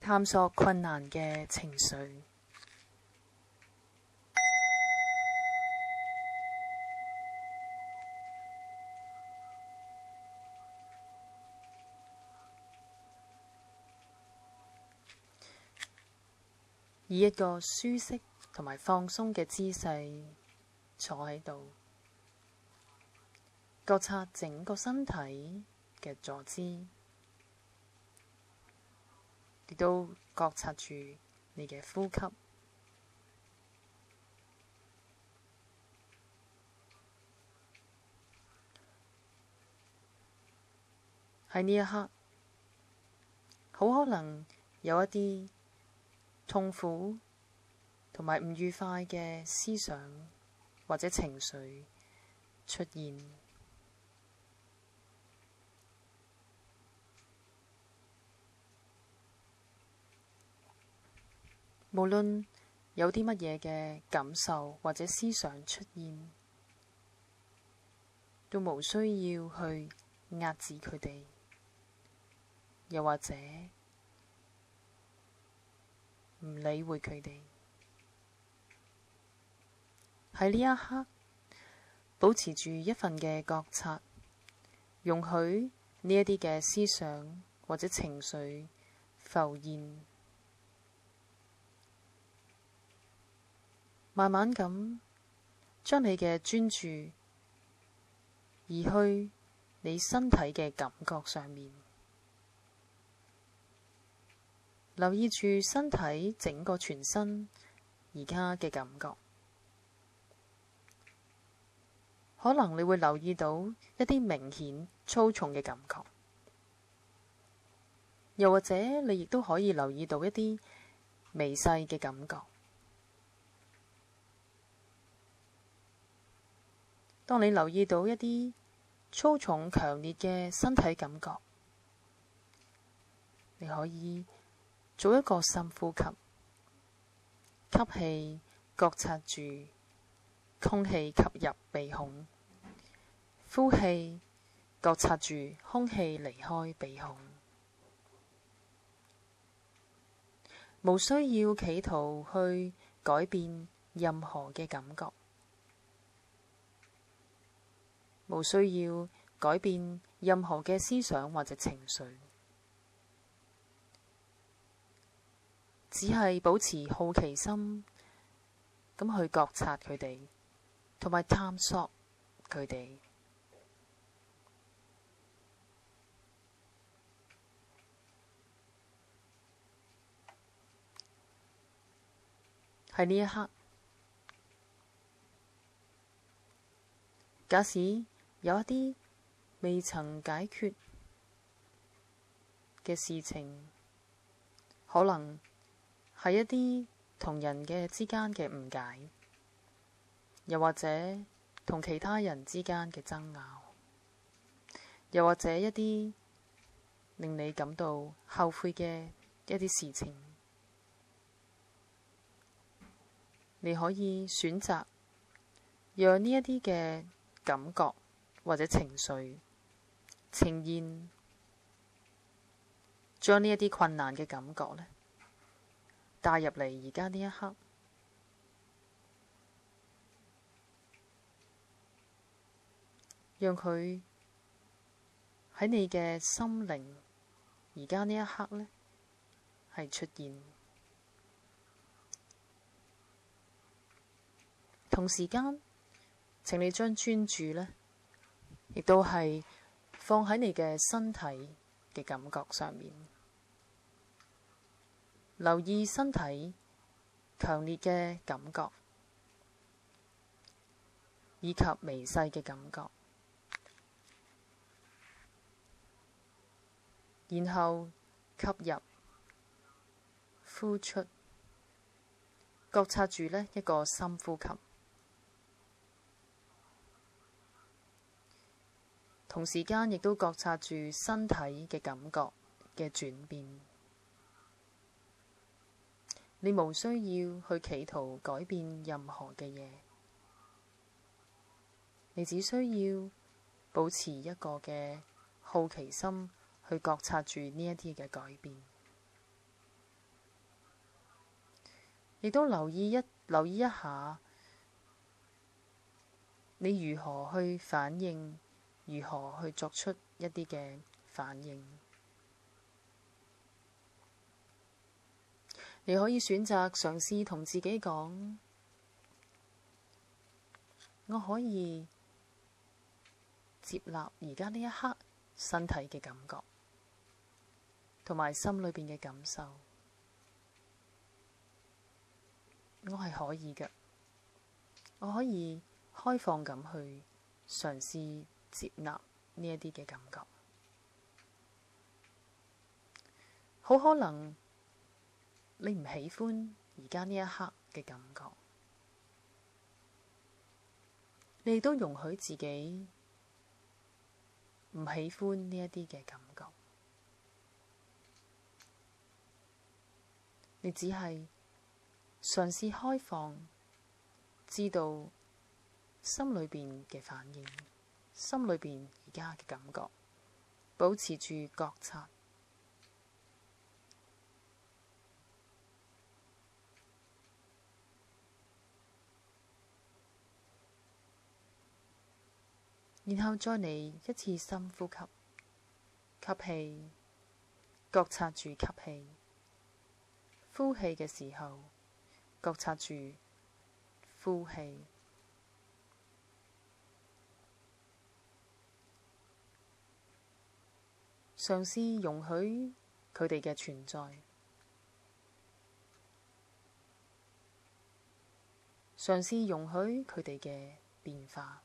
探索困難嘅情緒。以一個舒適同埋放鬆嘅姿勢坐喺度，覺察整個身體嘅坐姿，亦都覺察住你嘅呼吸。喺呢一刻，好可能有一啲痛苦同埋唔愉快嘅思想或者情緒出現，無論有啲乜嘢嘅感受或者思想出現，都無需要去壓制佢哋，又或者唔理會佢哋。喺呢一刻，保持住一份嘅覺察，容許呢一啲嘅思想或者情緒浮現，慢慢咁將你嘅專注移去你身體嘅感覺上面，留意住身體整個全身而家嘅感覺。可能你會留意到一啲明顯粗重嘅感覺，又或者你亦都可以留意到一啲微細嘅感覺。當你留意到一啲粗重強烈嘅身體感覺，你可以做一個深呼吸，吸氣，覺察住空氣吸入鼻孔，呼氣，覺察住空氣離開鼻孔。無需要企圖去改變任何嘅感覺，無需要改變任何嘅思想或者情緒，只係保持好奇心，咁去覺察佢哋，同埋探索佢哋。喺呢一刻，假使有一啲未曾解決嘅事情，可能係一啲同人嘅之間嘅誤解，又或者同其他人之間嘅爭拗，又或者一啲令你感到後悔嘅一啲事情，你可以選擇讓呢一啲嘅感覺或者情緒呈現，將呢一啲困難嘅感覺呢帶入嚟而家呢一刻，讓佢喺你嘅心靈而家呢一刻呢係出現。同時間，請你將專注呢亦都係放喺你嘅身體嘅感覺上面，留意身體強烈嘅感覺，以及微細嘅感覺，然後吸入、呼出，覺察住呢一個深呼吸。同時間亦都覺察住身體嘅感覺嘅轉變，你無需要去企圖改變任何嘅嘢，你只需要保持一個嘅好奇心去覺察住呢一啲嘅改變。亦都留意一下你如何去反應，如何去作出一啲嘅反應。你可以選擇嘗試同自己講：我可以接納而家呢一刻身體嘅感覺，同埋心裏邊嘅感受。我係可以嘅，我可以開放咁去嘗試接納呢一啲嘅感覺。好可能你唔喜歡而家呢一刻嘅感覺，你亦都容許自己唔喜歡呢一啲嘅感覺。你只係嘗試開放，知道心裏邊嘅反應，心裏邊而家嘅感覺，保持住覺察。然後再嚟一次深呼吸，吸氣，覺察住吸氣；呼氣嘅時候，覺察住呼氣。嘗試容許佢哋嘅存在，嘗試容許佢哋嘅變化。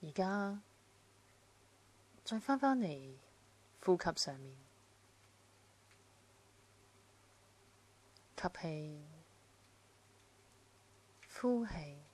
而家再返嚟呼吸上面，吸氣，呼氣，